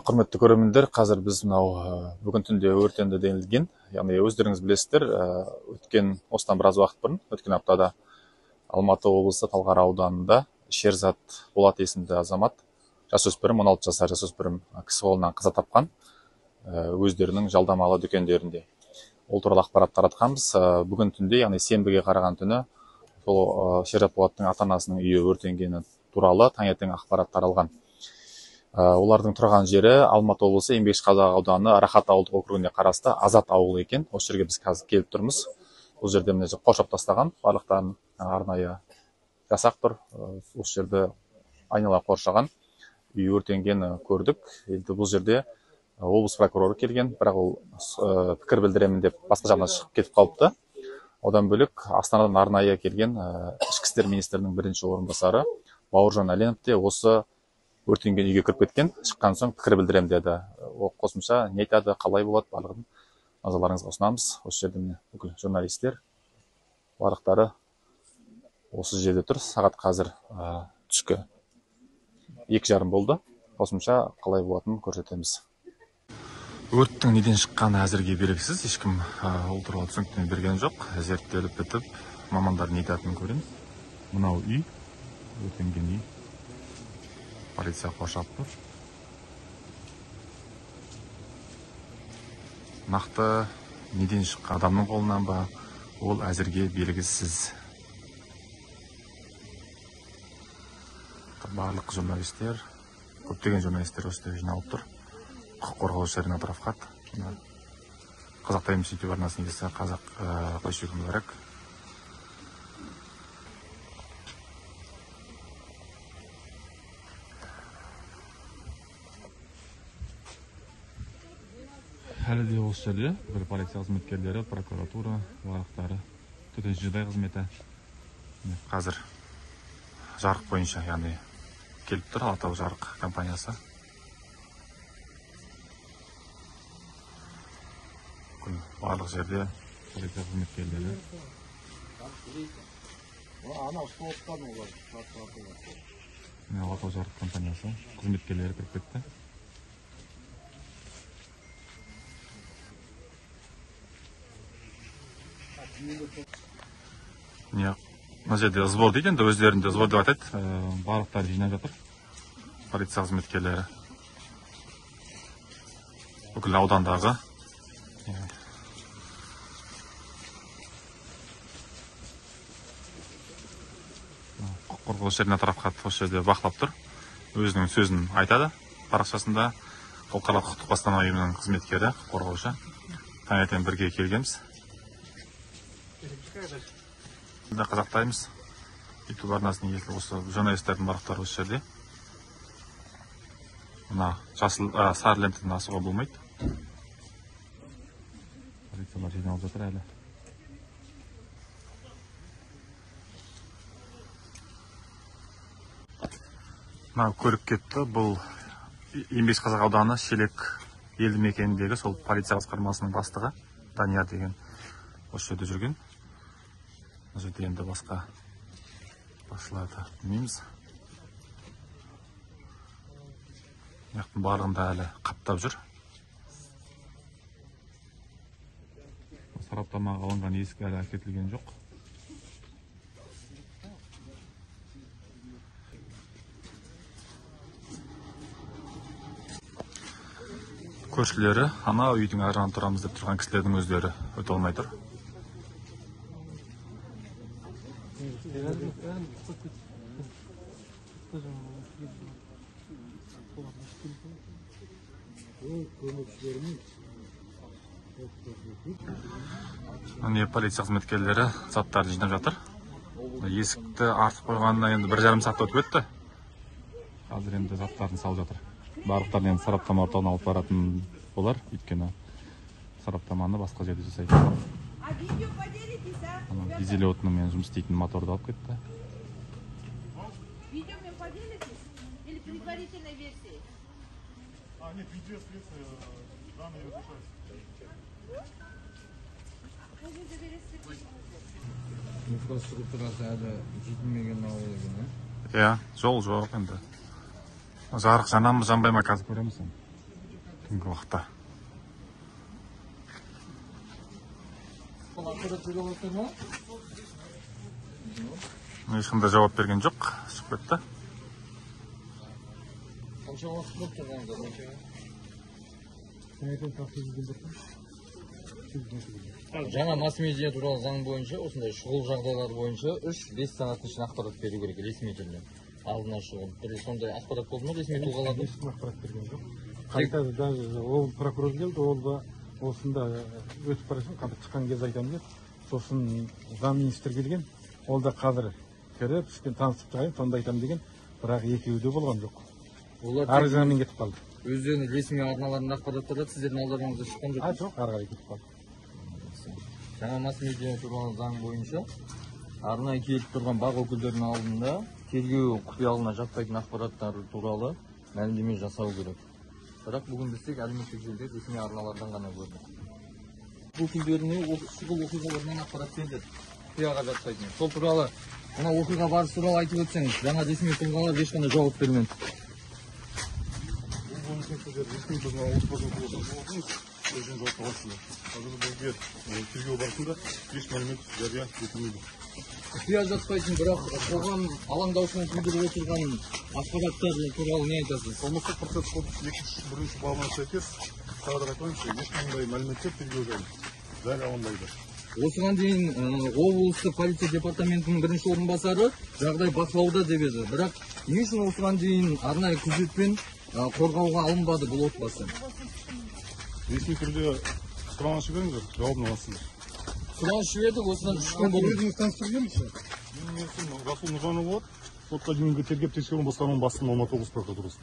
Құрметті көрермендер, қазір біз бүгін түнде өртенді денілген. Яғни өздеріңіз білесіздер, осыдан біраз уақыт бұрын, өткен аптада Алматы облысы Талғар ауданында Шерзат Болат есімді азамат, жасөспірім, 16 жасар жасөспірім кісі қолынан қаза тапқан өздерінің жалдамалы дүкендерінде. Ол туралы ақпарат таратқанбыз. Бүгін түнде, яғни сенбіге қараған түні, сол Шерзат Болаттың ата-анасының үйі өртенгені туралы таңертең ақпарат таралған. Олардың тұрған жері Алматы облысы Еңбекшіқазақ ауданы Рахат ауылдық округіне қарасты Азат ауылы екен. Осы жерге біз қазір келіп тұрмыз. Бұл жерде міне қоршап тастаған, барлықтарын арнайы жасақ тұр. Осы жерді айнала қоршаған, үй өртенгені көрдік. Енді бұл жерде облыс прокуроры келген, бірақ ол пікір білдіремін деп басқа жағынан шығып кетіп қалыпты. Одан бөлек Астанадан арнайы келген ішкі істер министрінің бірінші орынбасары Бауыржан Әленов те осы өртенген үйге кіріп кеткен, шыққан соң пікір білдірем деді. Ол қосымша не айтады, қалай болады, барлығын назарларыңызға ұсынамыз. Осы жерде бүкіл журналистер барлықтары осы жерде тұр. Сағат қазір түскі 2:30 болды. Қосымша қалай болатынын көрсетеміз. Өрттің неден шыққаны әзірге белгісіз, ешкім ол туралы түсініктеме берген жоқ. Зерттеліп бітіп, мамандар не айтатынын көреміз. Мынау үй, өртенген үй. Полиция қоршап тұр. Нақты неден шыққан, адамның қолынан ба, ол әзірге белгісіз. Барлық журналистер, көптеген журналистер осыда жиналып тұр. Құқық қорғаушылар Ринат Рафқат, Қазақ Таймс YouTube арнасының иесі Қазақ Қойшыбек Мүбәрак. Әлі де осы жерде бір полиция қызметкерлері, прокуратура, барлықтары, төтенше жағдай қызметі қазір жарық бойынша, яғни келіп тұр, Алатау жарық компаниясы. Барлық жерде полиция қызметкерлері. Алатау жарық компаниясы қызметкерлері кіріп кетті. Мына жерде сбор дейді, енді өздерінде сбор деп айтады. Барлықтары жинап жатыр, полиция қызметкерлері. Бүкіл аудандағы құқық қорғаушы Ринат Рафқат осы жерде бақылап тұр. Өзінің сөзін айтады парақшасында. Халықаралық құқықтық бастама ұйымының қызметкері, қорғаушы. Таңертең бірге келгенбіз. Қазақ Таймс YouTube арнасының иесі осы журналистердің барлықтары осы жерде. Мына сары лентадан асуға болмайды. Полициялар жиналып жатыр әлі. Мына көлік кетті. Бұл Еңбекшіқазақ ауданы Шелек елді мекеніндегі сол полиция басқармасының бастығы Данияр деген осы жерде жүрген. Бұл жерде енді басқа басшыларды білмейміз. Барлығында әлі қаптап жүр. Сараптамаға алынған есік әлі әкетілген жоқ. Көршілері, ана үйдің ар жағында тұрамыз деп тұрған кісілердің өздері өте алмай тұр. Полиция қызметкерлері заттарды жинап жатыр. Есікті артып қойғанына енді 1,5 сағат өтіп кетті. Қазір енді заттарын салып жатыр. Барлықтарын енді сараптама орталығына алып баратын болар, өйткені сараптаманы басқа жерде жасайды. Дизель отынымен жұмыс істейтін моторды алып кетті. Видеомен поделитесь или предварительной версией? Нет, видео-следствие данные разрешаются. инфраструктурасы әлі жетілмеген ауыл екен, Иә, жол жоқ енді. Жарық жана ма, жанбай ма қазір көреміз енді. Түнгі уақытта. Ешқандай жауап берген жоқ, шығып кетті. Қанша уақыт болып тұрғанда? Жаңа масс-медиа туралы заң бойынша, осындай шұғыл жағдайлар бойынша 3-5 сағаттың ішінде ақпарат беру керек, ресми түрде. Алдына шұғыл. Бір сондай ақпарат болды ма, ресми тұлғалардың? Ешкім ақпарат берген жоқ. Қайта даже ол прокурор келді, ол да осында өтіп бара жатқан, қазір шыққан кезде айтамын деп. Сосын заң министр келген, ол да қазір кіріп, ішпен танысып шығайын, сонда айтамын деген, бірақ екеуі де болған жоқ. Ары жағынан кетіп қалды. Өздерінің ресми арналарының ақпараттары сіздердің алдарыңызда шыққан жоқ? Жоқ, ары қарай кетіп қалды. Жаңа масс-медиа туралы заң бойынша арнайы келіп тұрған бақ өкілдерінің алдында тергеу құпиялығына жатпайтын ақпараттар туралы мәлімдеме жасау керек. Бірақ бүгін біз тек әлеуметтік желіде ресми арналардан ғана көрдік. Өкілдеріне шұғыл оқиғаларынан ақпарат берді. Құпияға жатпайтын. Сол туралы мына оқиға барысы туралы айтып өтсеңіз, жаңа ресми тұлғалар ешқандай жауап бермеді. Тергеу барысында еш мәлімет жария етілмейді. Құпия жатпайтын, бірақ қоғам алаңдаушылық тудырып отырған ақпараттар туралы не айтасыз? Қылмыстық процесс кодекс 201 бабына сәйкес тағы да айтайыншы, ешқандай мәліметтер тергеу жарияланбайды. Осыған дейін облыстық полиция департаментінің бірінші орынбасары жағдай бақылауда деп еді. Бірақ не үшін осыған дейін арнайы күзетпен қорғауға алынбады бұл отбасы? Ресми түрде сұраныс жіберіңіздер, жауабын аласыздар. Сұраныс жібердік, осыдан 3 күн болды. Өзіңіз таныстырып Расул Нұржанов болады. Сотқа дейінгі тергеп тексеру басқармасының бастығы Алматы облысы прокуратурасы.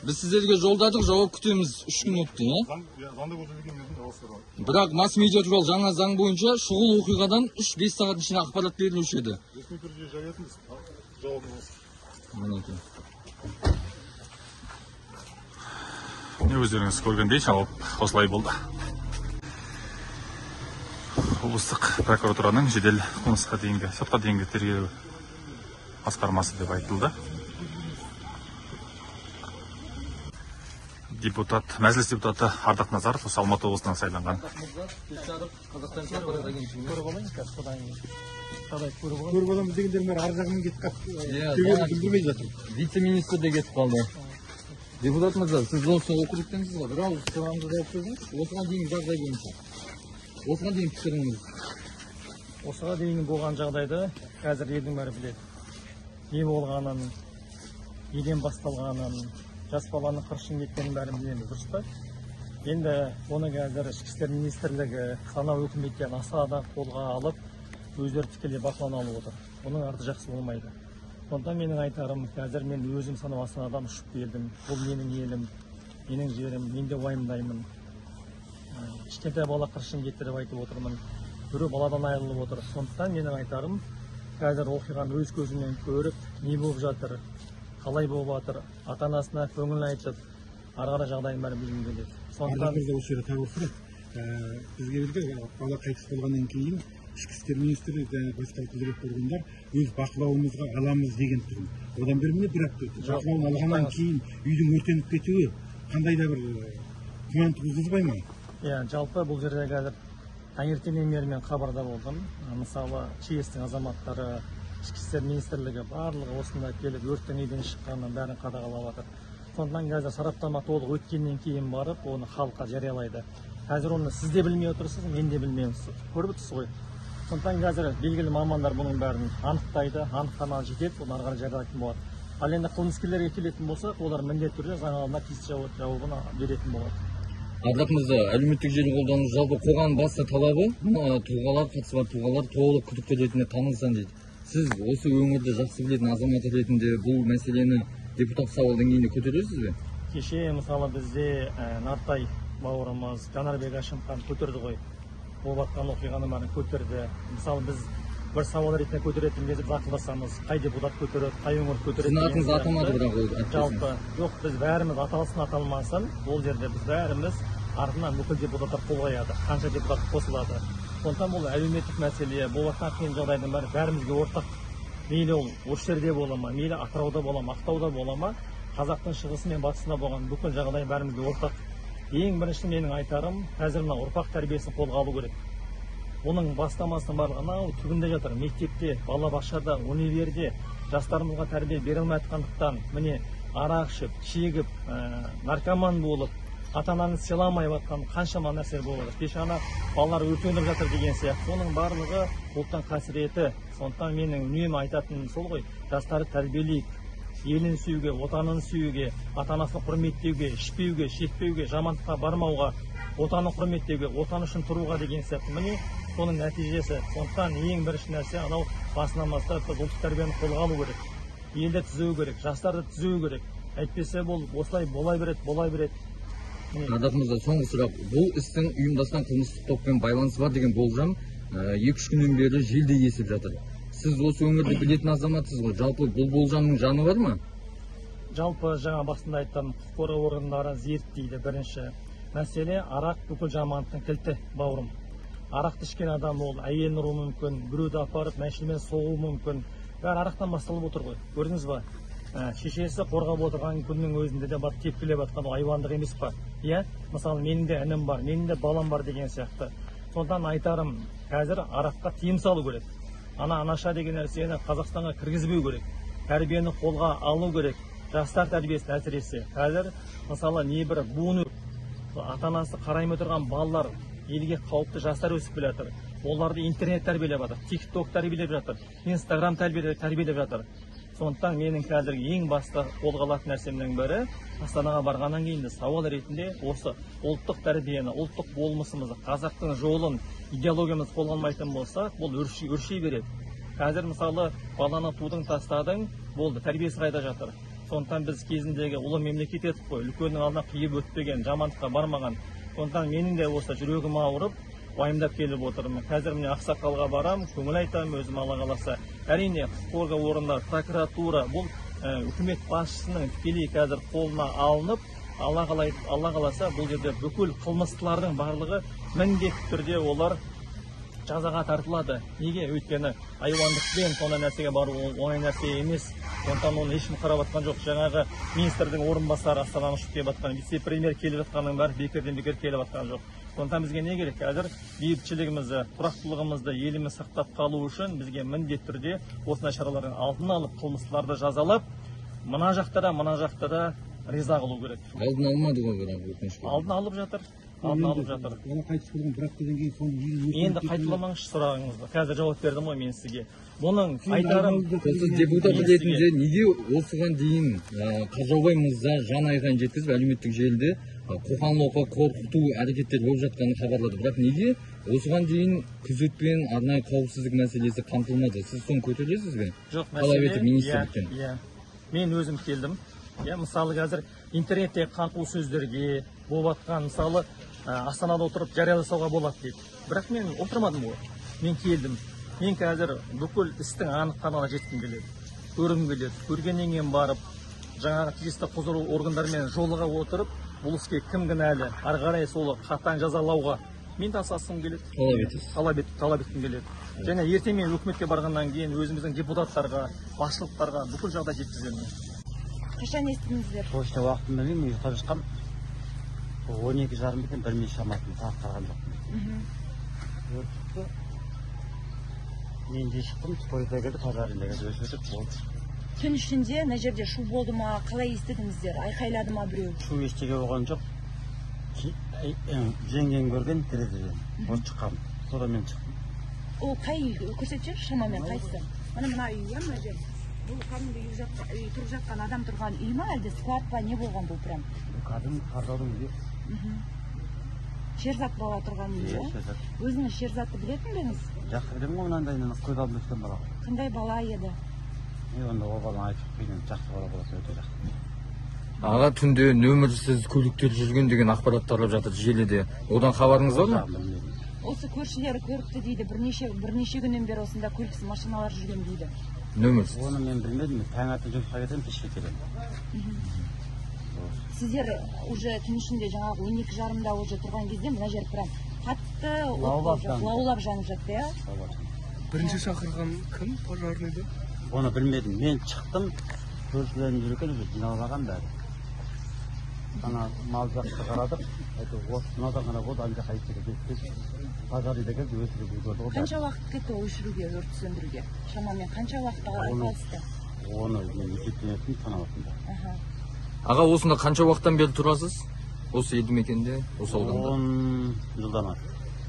Біз сіздерге жолдадық, жауап күтеміз. 3 күн өтті, Заңда көзделген мерзімде жауап береді. Бірақ масс-медиа туралы жаңа заң бойынша шұғыл оқиғадан 3-5 сағат ішінде ақпарат берілуші еді. Ресми түрде жария етіңіз, жауабын аласыз. Мінекей. Өздеріңіз көргендей жауап осылай болды. Облыстық прокуратураның жедел қылмысқа дейінгі, сотқа дейінгі тергеу басқармасы деп айтылды. Мәжіліс депутаты Ардақ Назаров осы Алматы облысынан сайланған. Көріп аламыз дегендер мәрі ар жағынан кетіп қалды. Білдірмей жатыр. Вице-министр де кетіп қалды. Депутат мырза, сіз осы округтенсіз ғой, бір ауыз сұрағымды жауап беріңіз. Осыған дейін жағдай бойынша. Осыған дейін пікіріңіз. Осыға дейін болған жағдайды қазір елдің бәрі біледі. Не болғанын, неден басталғанын, жас баланы қыршын кеткенін бәрін білеміз, дұрыс па? Енді оны қазір ішкі істер министрлігі санау үкіметтен аса да қолға алып, өздері тікелей бақылауына алып отыр. Оның арты жақсы болмайды. Сонда менің айтарым, қазір мен өзім санау Астанадан ұшып келдім. Бұл менің елім, менің жерім, мен де уайымдаймын. Кішкентай бала қыршын кетіріп айтып отырмын. Біреу баладан айырылып отыр. Сондықтан менің айтарым, қазір оқиғаны өз көзімен көріп, не болып жатыр, қалай болып жатыр, ата-анасына көңіл айтып, ары қарай жағдайын бәрін білгім келеді. Сондықтан біз осы жерде тағы сұрап, бізге білді, бала қайтыс болғаннан кейін ішкі істер министрі басқа өкілдерді органдар өз бақылауымызға аламыз деген тұрмын. Одан бері міне бір апта өтті. Бақылауын алғаннан кейін үйдің өртеніп кетуі қандай да бір күмән туғызбай ма? Иә, жалпы бұл жерде қазір таңертеңнен бері мен хабарда болдым. Мысалы, ЧС-тің азаматтары, ішкі істер министрлігі барлығы осында келіп өрттің неден шыққанын бәрін қадағалап жатыр. Сондықтан қазір сараптама толық өткеннен кейін барып, оны халыққа жариялайды. Қазір оны сіз де білмей отырсыз, мен де білмеймін. Көріп отырсыз ғой. Сондықтан қазір белгілі мамандар бұның бәрін анықтайды, анықтама жетеді, оны ары қарай жариялайтын болады. Ал енді қылмыскерлерге келетін болсақ, олар міндетті түрде заң алдында тиісті жауабын беретін болады. Ардақ мырза, әлеуметтік желі қолданушы жалпы қоғам басты талабы, тұлғалар, қатысы бар тұлғалар толық күдікті ретінде танылсын дейді. Сіз осы өңірді жақсы білетін азамат ретінде бұл мәселені депутат сауал деңгейінде көтересіз бе? Кеше мысалы бізде Нартай бауырымыз Жанарбек Ашымхан көтерді ғой. Болып жатқан оқиғаны бәрін көтерді. Мысалы біз бір сауал ретінде көтеретін кезде ақылдасамыз, қай депутат көтереді, қай өңір көтереді. Сіздің атыңыз аталмады бірақ ол жалпы. Жоқ, біз бәріміз аталсын аталмасын, ол жерде біз бәріміз артынан бүкіл депутаттар қол қояды. Қанша депутат қосылады. Сондықтан бұл әлеуметтік мәселе, болатын қиын жағдайдың бәрімізге ортақ. Мейлі ол осы жерде бола ма, мейлі Атырауда бола ма, Ақтауда бола ма, қазақтың шығысы мен батысында болған бүкіл жағдай бәрімізге ортақ. Ең бірінші менің айтарым, қазір мына ұрпақ тәрбиесін қолға алу керек. Оның бастамасының барлығы түбінде жатыр. Мектепте, балабақшада, универде жастарымызға тәрбие бере алмайатқандықтан, міне арақ ішіп, шегіп, наркоман болып, ата-ананы сыйламай жатқан қаншама нәрсе болады. Кеше ана балалар өртеніп жатыр деген сияқты. Соның барлығы ұлттың қасіреті. Сондықтан менің үнемі айтатыным сол ғой, жастарды тәрбиелейік. Елін сүюге, отанын сүюге, ата-анасын құрметтеуге, ішпеуге, шекпеуге, жамандыққа бармауға, отанын құрметтеуге, отан үшін тұруға деген сияқты. Міне соның нәтижесі. Сондықтан ең бірінші нәрсе анау басынан бастап біз ұлттық тәрбиені қолға алу керек. Елді түзеу керек, жастарды түзеу керек. Әйтпесе бұл осылай бола береді. Ардақымызда соңғы сұрақ. Бұл істің ұйымдасқан қылмыстық топпен байланысы бар деген болжам 2-3 күннен бері желде есіп жатыр. Сіз осы өңірді білетін азаматсыз ғой. Жалпы бұл болжамның жаны бар ма? Жалпы жаңа басында айттым, құқық қорғау органдары зерттейді. Бірінші мәселе арақ бүкіл жамандықтың кілті, бауырым. Арақты ішкен адам ол әйелін ұруы мүмкін, біреуді апарып мәшінемен соғуы мүмкін. Бәрі арақтан басталып отыр ғой. Көрдіңіз ба? Шешесі қорғап отырған күннің өзінде де бар тепкілеп жатқан айуандық емес па? Иә, мысалы менің де інім бар, менің де балам бар деген сияқты. Сондықтан айтарым, қазір араққа тыйым салу керек. Анаша деген нәрсені Қазақстанға кіргізбеу керек. Тәрбиені қолға алу керек. Жастар тәрбиесін әсіресе. Қазір мысалы небір буыны ата-анасы қараймай тұрған балалар, елге қауіпті жастар өсіп келе жатыр. Оларды интернет тәрбиелеп жатыр, TikTok тәрбиелеп жатыр, Instagram тәрбиелеп жатыр. Сондықтан менің қазіргі ең басты қолға алатын нәрсемнің бірі, Астанаға барғаннан кейін де сауал ретінде осы ұлттық тәрбиені, ұлттық болмысымызды, қазақтың жолын, идеологиямызды қолға алмайтын болсақ, бұл өрши береді. Қазір мысалы баланы тудың тастадың, болды, тәрбиесі қайда жатыр. Сондықтан біз кезіндегі ұлы мемлекет едік қой, үлкеннің алдына қиып өтпеген, жамандыққа бармаған. Сондықтан менің де осы жүрегім ауырып, уайымдап келіп отырмын. Қазір міне Ақсақалға барам, көңіл айтамын өзім Алла қаласа. Әрине, құқық қорғау органдары, прокуратура бұл үкімет басшысының тікелей қазір қолына алынып, Алла қаласа бұл жерде бүкіл қылмыстылардың барлығы міндетті түрде олар жазаға тартылады. Неге? Өйткені айуандықпен сондай нәрсеге бару оңай нәрсе емес. Сондықтан оны ешкім қарап жатқан жоқ. Жаңағы министрдің орынбасары Астанаға ұшып келіп жатқан, вице-премьер келіп жатқанның бәрі бекерден бекер келіп жатқан жоқ. Сондықтан бізге не керек? Қазір бейбітшілігімізді, тұрақтылығымызды еліміз сақтап қалу үшін бізге міндетті түрде осындай шаралардың алдын алып, қылмыстыларды жазалап, мына жақта да риза қылу керек. Алдын алмады ғой, өкінішке. Алдын алып жатыр. Қайтыс болған бір аптадан кейін соны енді қайталамаңызшы сұрағыңызды. Қазір жауап бердім ғой мен сізге. Бұның айтарым, сіз депутат ретінде неге осыған дейін Қажаубай мырза жан айқайын жеткізіп әлеуметтік желіде қоқан-лоққы қорқыту әрекеттер болып жатқанын хабарлады. Бірақ неге осыған дейін күзетпен арнайы қауіпсіздік мәселесі қамтылмады? Сіз соны көтересіз бе? Жоқ, талап етіп министрліктен. Мен өзім келдім. Мысалы қазір интернетте қаңқу сөздерге болып жатқан, мысалы Астанада отырып жарияласауға болады дейді. Бірақ мен отырмадым ғой. Мен келдім. Мен қазір бүкіл істің анық қанығына жеткім келеді. Көргім келеді. Көргеннен кейін барып, жаңағы тиісті құзырлы органдармен жолыға отырып, бұл іске кім кінәлі, ары қарай сол қатаң жазалауға мен тасасым келеді. Талап еткім келеді. Және ертең мен үкіметке барғаннан кейін өзіміздің депутаттарға, басшылықтарға бүкіл жағдай жеткіземін. Қашан естідіңіздер? Точно уақытын білмеймін, ұйықтап жатқам. 12:30 екен, бір минут шамасын сағат қараған жоқпын. Өртті. Мен де шықтым, пойызда келді, пожарында келді, өсіп болды. Түн ішінде мына жерде шу болды ма, қалай естідіңіздер? Айқайлады ма біреу? Шу ештеңе болған жоқ. Жеңген көрген терезеден. Ол шыққам. Содан мен шықтым. Ол қай үй? Көрсетші, шамамен қайсы? Мына үй, мына жер. Бұл кәдімгі үй тұрып жатқан адам тұрған үй ма, әлде склад па, не болған бұл прям? Кәдімгі қардаудың үйі. Шерзат бала тұрған үй, өзіңіз Шерзатты білетін беңіз? Жақсы білемін ғой, мынандайынан көз алдым өскен бала. Қандай бала еді? Онда ол баланы айтып қойдым, жақсы бала болса өте жақсы. Аға түнде нөмірсіз көліктер жүрген деген ақпарат тарап жатыр желіде. Одан хабарыңыз бар ма? Осы көршілері көріпті дейді, бірнеше күннен бері осында көліксіз машиналар жүрген дейді. Нөмірсіз. Оны мен білмедім, таңертең жұмысқа кетемін, кешке келемін. Сіздер уже түн ішінде жаңағы 12:30-да уже тұрған кезде мына жер прям қатты қатты Лаулап лаулап жанып жатты, иә? Бірінші шақырған кім пожарныйды? Оны білмедім. Мен шықтым, көршілерім жүр екен, жиналып алған бәрі. Ана мал жақты қарадық, мынадан ғана болды, ана жаққа кетті. Пожарный келді, өшіруге көрді. Қанша уақыт кетті өшіруге, өртті сөндіруге? Шамамен қанша уақытта қалысты? Оны мен есептенетін саналатында. Аға, осында қанша уақыттан бері тұрасыз? Осы елді мекенде, осы ауданда? 10 жылдан ат.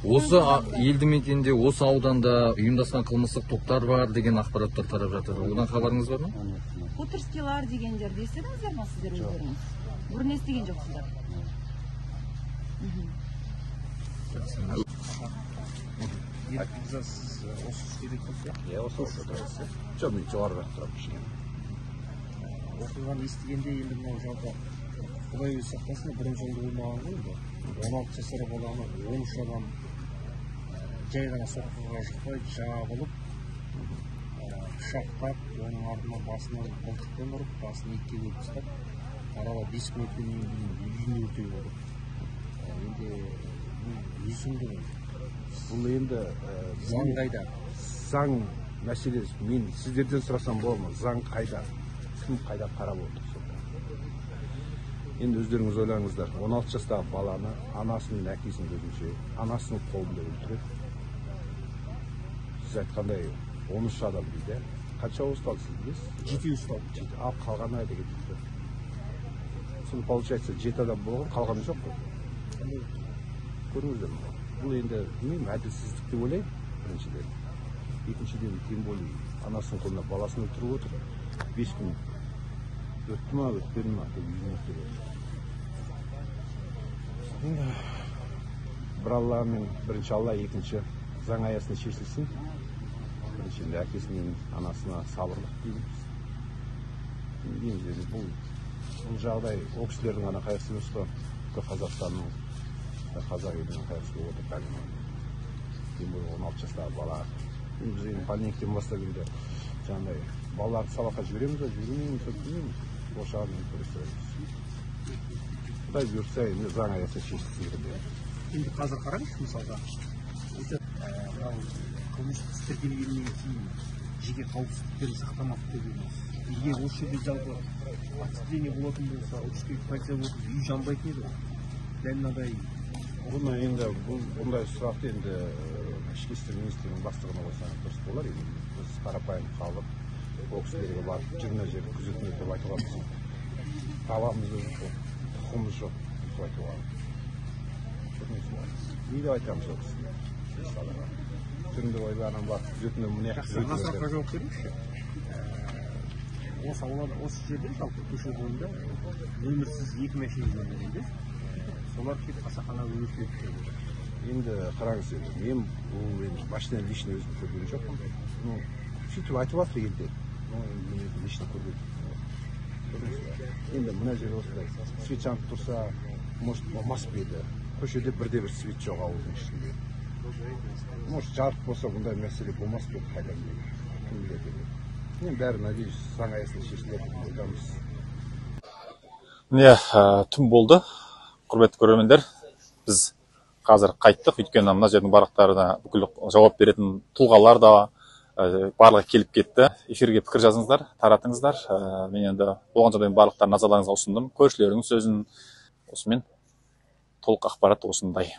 Осы елді мекенде, осы ауданда ұйымдасқан қылмыстық топтар бар деген ақпараттар тарап жатыр. Одан хабарыңыз бар ма? Хуторскийлар дегендерді естідіңіздер ме сіздер өздеріңіз? Бұрын естіген жоқсыздар. Оқиғаны естігенде енді мынау жалпы Құдай өзі сақтасын, бірінші жолды болмаған ғой енді. 16 жасар баланы 13 адам жай ғана соққыға жықпай жабылып, пышақтап, оның артынан басынан қолтықпен ұрып, басын екіге бөліп тастап, арада 5 минуттен кейін үйін өртеу болды. Енді үйсіңді ғой. Бұл енді Заң қайда? заң мәселесі. Мен сіздерден сұрасам болады ма? Заң қайда? Кім қайда қарап отыр сонда? Енді өздеріңіз ойлаңыздар. 16 жастағы баланы анасы мен әкесінің көзінше, анасының қолында өлтіреді. Сіз айтқандай 13 адам дейді. Қанша ұсталды сіз білесіз? 7 ұсталды. Ал қалғаны қайда кетті? Сонда получается 7 адам болған, қалғаны жоқ қой. Көріңіздер ме? Бұл енді білмеймін, әділсіздік деп ойлаймын, біріншіден. Екіншіден, тем более анасының қолына баласын өлтіріп отыр. 5 күн өтті ма, өтпеді ма, деп үйін өлтіріп отыр. Бір Алла мен бірінші Алла, екінші заң аясында шешілсін. Біріншіден әкесінің анасына сабырлық дейміз. Бұл жағдай ол кісілердің ғана қайғысы емес қой, Қазақстанның қазақ елінің қайғысы болып отыр кәдімгі. Тем более 16 жастағы бала. Біз енді поликлиникадан бастап енді жаңағыдай балаларды сабаққа жібереміз ба, жібермейміз ба білмейміз. Осы жағынан көрсетеміз. Құдай бұйыртса енді заң аясында шешілсін деп. Енді қазір қараңыз, мысалға, қылмыстық іс тіркелгеннен кейін жеке қауіпсіздіктерін сақтамақ дегеніміз. Егер осы жерде жалпы отступление болатын болса, учаскелік полиция болып үй жанбайтын еді ғой. Дәл мынадай Бұны енді бұндай сұрақты енді ішкі істер министрінің бастығына қойсаңыз дұрыс болар. Енді біз қарапайым халық ол кісілерге барып жүрме жерді күзетмейді деп айтуға біз табамыз жоқ, құқығымыз жоқ деп айтуға. Не деп айтамыз ол кісіге? Түрінде ойланам бар, күзетіне міне сұраққа жауап беріңізші. Осы жерде жалпы көше бойында нөмірсіз 2 машина жүргенде солар кетіп қасақана өртеп кетті. Енді қараңыз, мен бұл машина лично өзім көрген жоқпын. Сөйтіп айтып жатыр елде. Мен лично көрген. Енді мына жерде осылай свет жанып тұрса, может, болмас па еді. Көшеде бірде-бір свет жоқ ауылдың ішінде. Может, жарық болса, бұндай мәселе болмас па еді қайдан кім біледі. Мен бәрі надеюсь, заң аясында шешіледі деп ойлаймыз. Міне, түн болды. Құрметті көрермендер, біз қазір қайттық, өйткені мына жердің барақтарына бүкіл жауап беретін тұлғалар да барлығы келіп кетті. Эфирге пікір жазыңыздар, таратыңыздар. Мен енді болған жағдайдың барлықтарын назарларыңызға ұсындым. Көршілердің сөзін осымен толық ақпарат осындай.